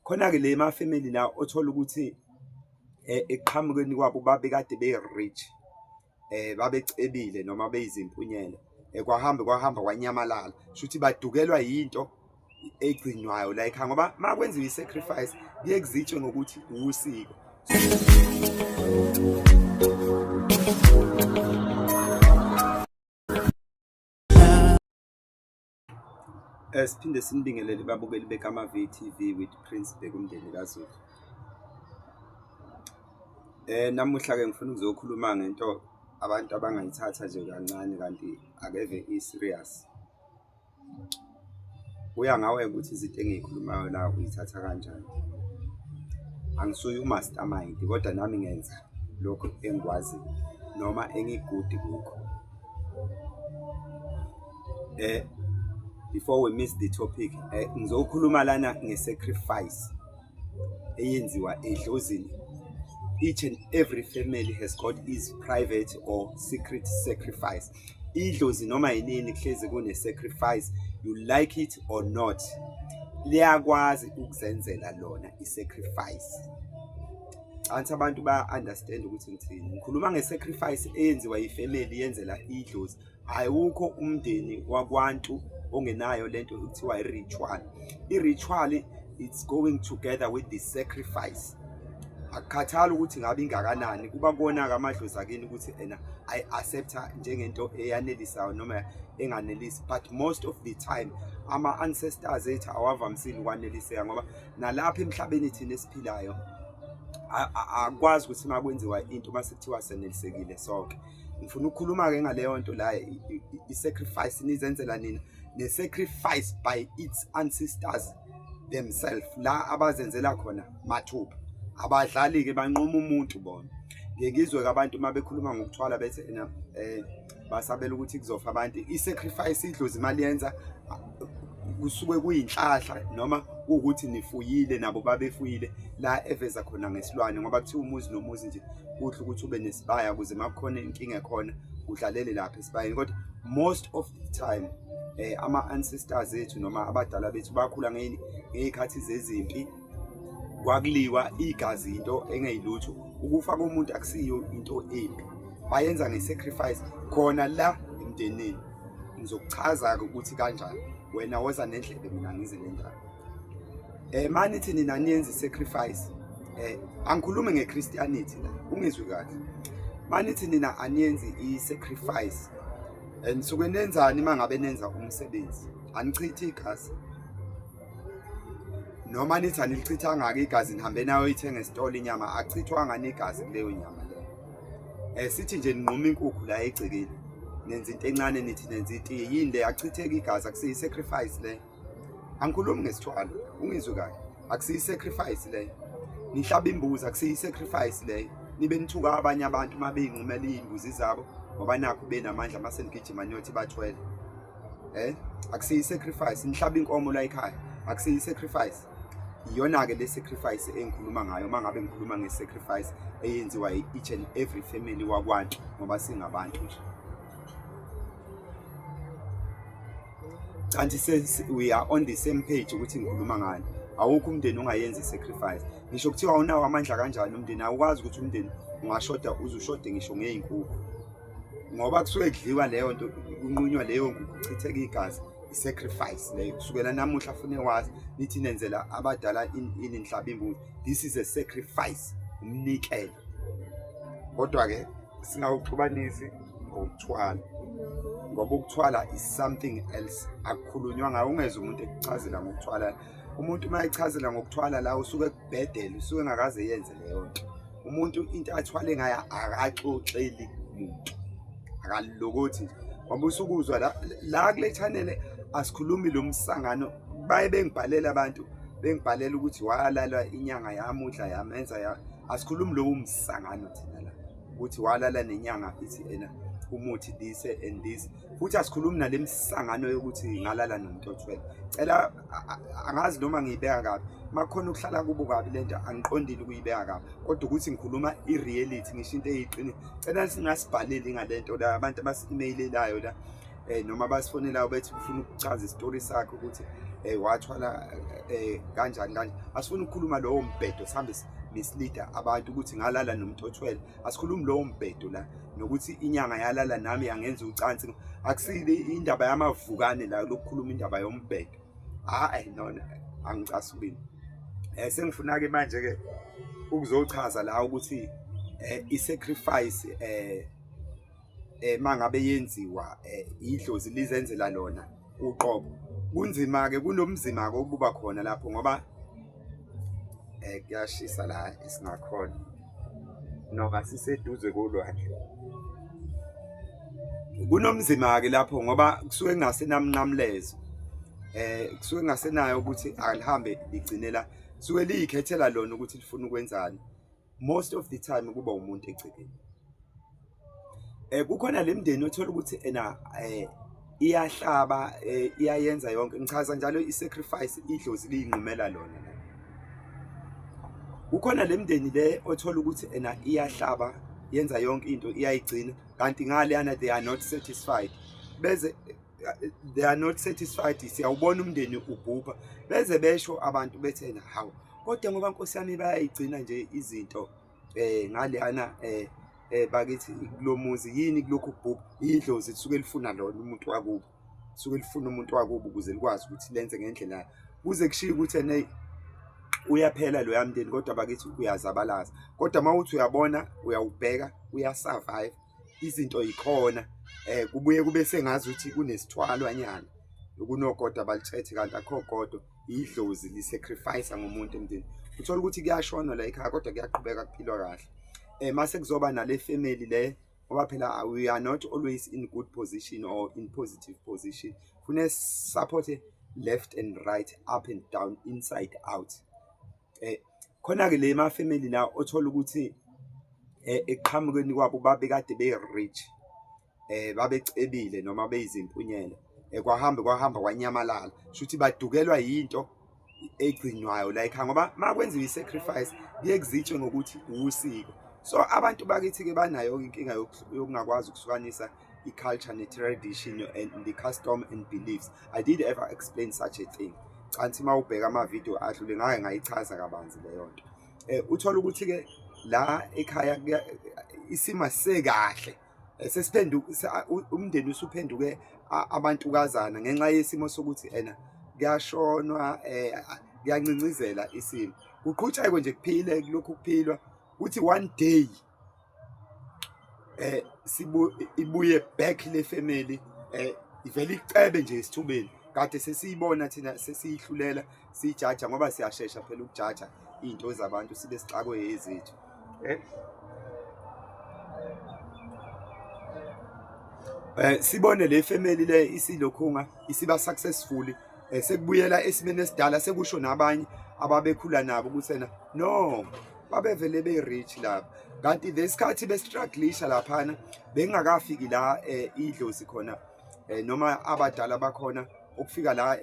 khona ke le ma family la othola ukuthi eqhamukeni kwabo babekade be-rich, babecebile noma beyizimpunyela, kwahamba kwanyamalala, shuthi badukelwa yinto egcinwayo la ekhaya, ngoba uma kwenziwa i-sacrifice kuye kuzitshwe ngokuthi usiko. Siphinde sinibingelele babukeli beKama VTV with Prince Bheka umndeni kaZulu. Namuhla ke ngifuna ukuzokhuluma ngento abantu abangayithatha nje kancane kanti akeve i-serious. Uya ngawe ukuthi izinto engiyikhulumayo la uyithatha kanjani. Angisuye umastermind kodwa nami ngenza lokho engikwazi noma engigudi kukho. Before we miss the topic, ngizokhuluma lana nge-sacrifice eyenziwa edlozini. Each and every family has got its private or secret sacrifice. Idlozi noma yinini kuhlezi kune-sacrifice, you like it or not, liyakwazi ukuzenzela lona i-sacrifice. Anti abantu ba-understand ukuthi ngithini. Ngikhuluma nge-sacrifice eyenziwa yifamily yenzela idlozi. Ayukho umndeni wakwantu ongenayo lento ekuthiwa i-ritual. I-ritual, it's going together with the sacrifice. Akukhathali ukuthi ngabe ingakanani, kuba kubona-ke amadlozi akini ukuthi I-accepta njengento eyanelisayo noma enganelisi, but most of the time ama-ancestors ethu awavamisile ukwaneliseka, ngoba nalapha emhlabeni thina esiphilayo akwazi ukuthi uma kwenziwa into uma sekuthiwa senelisekile sonke. Ngifuna ukukhuluma-ke ngaleyo nto la, i-sacrifice nizenzela nina, ne-sacrifice by its ancestors themselves, la abazenzela khona mathupha. Abadlali-ke banquma umuntu bona. Ngiyekizwe-ke abantu uma bekhuluma ngokuthwala bethe basabela ukuthi kuzofa abantu. I-sacrifice idlozi imali yenza kusuke kuyinhlahla noma ukuthi nifuyile nabo babefuyile la eveza khona ngesilwane, ngoba kuthiwa umuzi nomuzi nje kuhle ukuthi ube nesibaya ukuze makukhona inkinga ekhona udlalele lapha esibayeni. Kodwa most of the time ama-ancestors ethu noma abadala bethu bakhula ngey'khathi zezimpi, kwakuliwa igazi into engeyilutho, ukufa komuntu akusiyo into embi, bayenza nge-sacrifice khona la emndenini. Ngizokuchaza-ke ukuthi kanjani, wena woza nendlebe mina ngize nendaba. Manithi nina niyenza i-sacrifice, angikhulume nge-Christianity la, ungizwe kahle. Manithi nina aniyenzi i-sacrifice, nisuke nenzani uma ngabe nenza umsebenzi? Anichithi igazi, noma nithi anilichithanga-ke igazi nihambe nayo ithenge esitolo inyama, achithwanga negazi kuleyo nyama leyo. Sithi nje ninquma inkukhu la egcekeni, nenza into encane, nithi nenza itiye, yini le achitheka igazi, akusiyi sacrifice le. Angikhulumi ngesithwalo, ungizwe kahle, akusiyi sacrifice le. Nihlaba imbuzi, akusiyi sacrifice le. Nibe nithuka abanye abantu uma beyinqumela iy'mbuzi zabo ngoba nakho benamandla mase nigijima niyothi bathwele. Akusiyi sacrifice. Nihlaba inkomo la ekhaya, akusiyi sacrifice. Iyona-ke le sacrifice engikhuluma ngayo uma ngabe ngikhuluma nge-sacrifice eyenziwa each and every family wakwantu, ngoba singabantu nje. Kanti we are on the same page ukuthi ngikhuluma ngani. Awukho umndeni ongayenza i-sacrifice. Ngisho kuthiwa unawo amandla kanjani umndeni, awukwazi ukuthi umndeni ungashoda, uzushode ngisho ngey'nkukhu, ngoba kusuke kudliwa leyo nto, kunqunywa leyo nkukhu, kuchitheka igazi. I-sacrifice leyo kusukela namuhla fune wazi nithi nenzela abadala ini nihlaba imbuzi. This is a sacrifice, umnikelo. Kodwa-ke singawuxubanisi ngokuthwala, ngoba ukuthwala is something else, akukhulunywa ngayo. Ungeze umuntu ekuchazela ngokuthwala. Umuntu uma echazela ngokuthwala la usuke ekubhedela, usuke engakaze yenze leyo nto. Umuntu into athwale ngayo akaxoxeli umuntu, akalokothi nje. Ngoba usukuzwa la kule channel asikhulumi lo msangano, baye bengibhalela abantu, bengibhalela ukuthi walala inyanga yamuhla yamenza asikhulumi lowo msangano thina la ukuthi walala nenyanga ithi umuthi this and this. Futhi asikhulumi nale msangano yokuthi ngalala nomuntu othwele. Cela angazi noma ngiyibeka kabi, makhona ukuhlala kubo kabi lento, angiqondile ukuyibeka kabi, kodwa ukuthi ngikhuluma i-reality, ngisho into eyiqinile. Cela singasibhaleli ngalento la abantu abasi-emailelayo la, noma basifonelayo bethi ufuna ukuchaza isitori sakhe ukuthi wathwala kanjani asifuni ukukhuluma lowo mbhedo sihambe misleader abantu ukuthi ngalala nomuntu othwele asikhulumi lowo mbhedo la nokuthi inyanga yalala nami angenza ucansi akusile indaba yamavukane la lokukhuluma indaba yombhedo no angicasubini sengifuna ke manje ke ukuzochaza la ukuthi isacrifice mangabe yenziwa idlozi lizenzela lona uqobo kunzima ke kunomzima kokuba khona lapho ngoba kuyashisa la isingakhona noma siseduze kolwandle kunomzima ke lapho ngoba kusuke kungasenamnqamlezo kusuke kungasenayo ukuthi alihambe ligcinela suke liyikhethela lona ukuthi lifuna ukwenzani most of the time kuba umuntu egcekeni kukhona lemndeni othola ukuthi iyahlaba iyayenza yonke ngichaza njalo isacrifice idlozi liyinqumela lona kukhona lemndeni le othola ukuthi iyahlaba yenza yonke into iyayigcina kanti ngaleyana they are not satisfied beze they are not satisfied siyawubona umndeni ubhupha beze besho abantu bethena hawu kodwa ngoba Nkosi yami bayayigcina nje izinto ngaleyana bakithi kulomuzi yini kulokhu kubhupha idlozi lisuke lifuna lona umuntu wakubo lisuke lifuna umuntu wakubo ukuze likwazi ukuthi lenze ngendlela kuze kushiye ukuthi uyaphela lo yamndeni kodwa bakithi uyazabalaza kodwa mawuthi uyabona uyawubheka uyasurvive izinto yikhona kubuye kube sengazi ukuthi kunesithwalwanyana ukunogoda balithethe kanti akho godo idlozi lisacrifice ngomuntu emndeni uthola ukuthi kuyashona la ekhaya kodwa kuyaqhubeka kuphilwa kahle mase kuzoba nale family le ngoba phela we are not always in good position or in positive position fune support left and right up and down inside out khona ke le ma family la othola ukuthi eqhamukeni kwabo babekade be rich babecebile noma beyizimpunyela kwahamba kwanyamalala shuthi badukelwa yinto egcinwayo la ekhaya ngoba makwenziwa isacrifice kuyekuzitshwe ngokuthi usiko so abantu bakithi ke banayo inkinga yokungakwazi ukuhlukanisa iculture ne-tradition and the custom and beliefs. I did ever explain such a thing kanti mawubheka ama-video adlule ngake ngayichaza kabanzi leyo nto uthola ukuthi ke la ekhaya isimo sekahle sesiphenduka umndeni usuphenduke abantukazana ngenxa yesimo sokuthi kuyashonwa kuyancincizela isimo kuqhutshekwe nje kuphile lokhu kuphilwa uthi one day ibuye back le family ivele icebe nje isithubeni kade sesiyibona thina sesiyihlulela sijaja ngoba siyashesha phela ukujaja into zabantu sibe sixakwe ezethu sibone le family le isilokhunga isiba successful sekubuyela esimene esidala sekusho nabanye ababekhula nabo ukuthi no babevele be rich lapha kanti lesikhathi bestrugglisha laphana bengakafiki la idlozi khona noma abadala bakhona ukufika la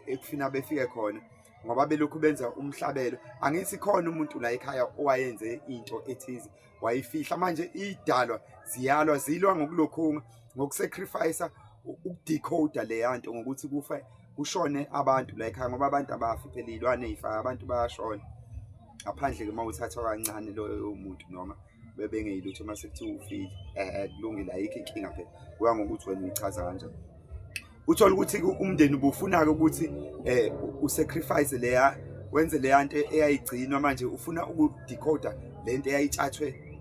ekufina befike khona ngoba belokhu benza umhlabelo angithi khona umuntu la ekhaya owayenze into ethize wayifihla manje idalwa ziyalwa zilwa ngokulokhunga ngokusacrifice ukudecode le yanto ngokuthi kufa kushone abantu la ekhaya ngoba abantu abafi phela ilwane ezifa abantu bayashona ngaphandle ke mawuthatha kancane loyo muntu noma bebengeyilutho mase kuthi ufile kulungile ayikho inkinga phela kuya ngokuthi wena uyichaza kanjani uthola ukuthi umndeni ubufuna ke ukuthi usacrifice leya wenze le yanto eyayigcinwa manje ufuna ukudecoder lento eyayitshathwe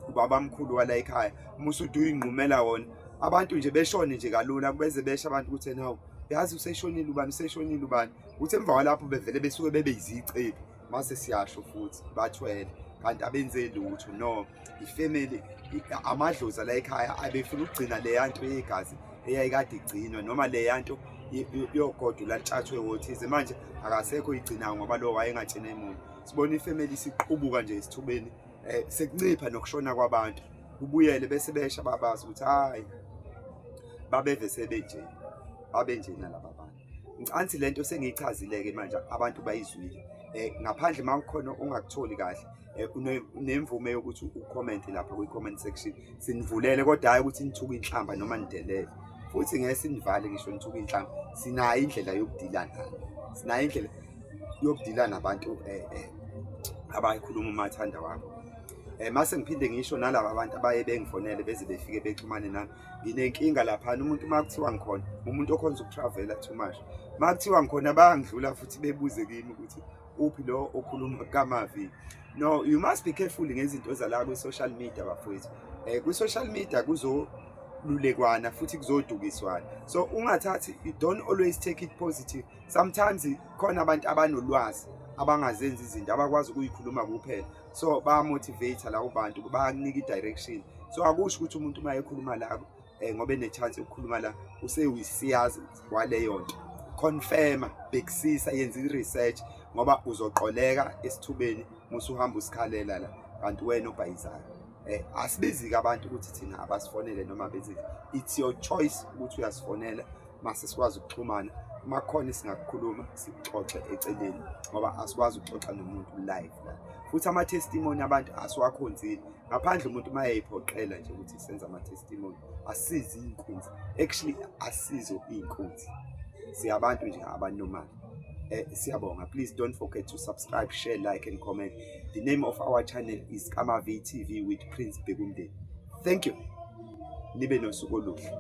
ubabamkhulu wala ekhaya umusudu uyinqumela wona abantu nje beshone nje kalula kubeze besha abantu ukuthi nawo yazi useshonile ubani uthi emva kwalapho bevele besuke bebe izicebi mase siyasho futhi bathwele kanti abenze lutho no ifamily amadlozi la ekhaya abefuna ukugcina le yanto yegazi eyayikade igcinwa noma le yanto yogodo lantshathwe wothize manje akasekho igcina ngoba lo wayengatshene emuntu sibona ifamily siqhubuka nje isithubeni sekuncipha nokushona kwabantu kubuyele bese besha babazi ukuthi hayi babeve sebenje babenjena laba bantu ngicansi lento sengiyichazileke manje abantu bayizwile ngaphandle makukhona ongakutholi kahle unemvume yokuthi ucomment lapha kwi-comment section sinivulele kodwa hayi ukuthi nithuke inhlamba noma nidelele futhi ngeke sinivale ngisho nithuka inhlamba. Sinayo indlela yokudila nani, sinayo indlela yokudila nabantu abayikhuluma umathanda wabo. Mase ngiphinde ngisho nalabo abantu abaye bengifonele beze befike bexhumane nami, nginenkinga laphana. Umuntu makuthiwa ngikhona umuntu okhonza ukutravela too much, makuthiwa ngikhona bayangidlula futhi bebuze kimi ukuthi uphi lo okhuluma kaMavi. No, you must be careful ngezinto zala kwi-social media bafowethu. Kwi-social media kuzolulekwana futhi kuzodukiswana, so ungathathi, you don't always take it positive. Sometimes khona abantu abanolwazi abangazenzi izinto abakwazi ukuyikhuluma kuphela, so bayamotivate labo bantu, bayakunika i-direction. So akusho ukuthi umuntu uma ekhuluma la ngoba ene-chance yokukhuluma la usewisiyazi waleyo nto. Confirma, bhekisisa, yenza i-research, ngoba uzoqoleka esithubeni musuhamba usikhalela la kanti wena obhayizayo. Asibizi-ke abantu ukuthi thina abasifonele noma bethi, it's your choice ukuthi uyasifonela mase sikwazi ukuxhumana. Uma kukhona singakukhuluma sikuxoxe eceleni, ngoba asikwazi ukuxoxa nomuntu live la. Futhi ama-testimony abantu asiwakhonzile, ngaphandle umuntu uma eyiphoqela nje ukuthi senze ama-testimony. Asizi iy'nkunzi, actually asizo iy'nkunzi, siyabantu nje abanormal. Siyabonga. Please don't forget to subscribe, share, like and comment. The name of our channel is KamaV TV with Prince Begumdeni. Thank you. Nibe nosuku oluhle.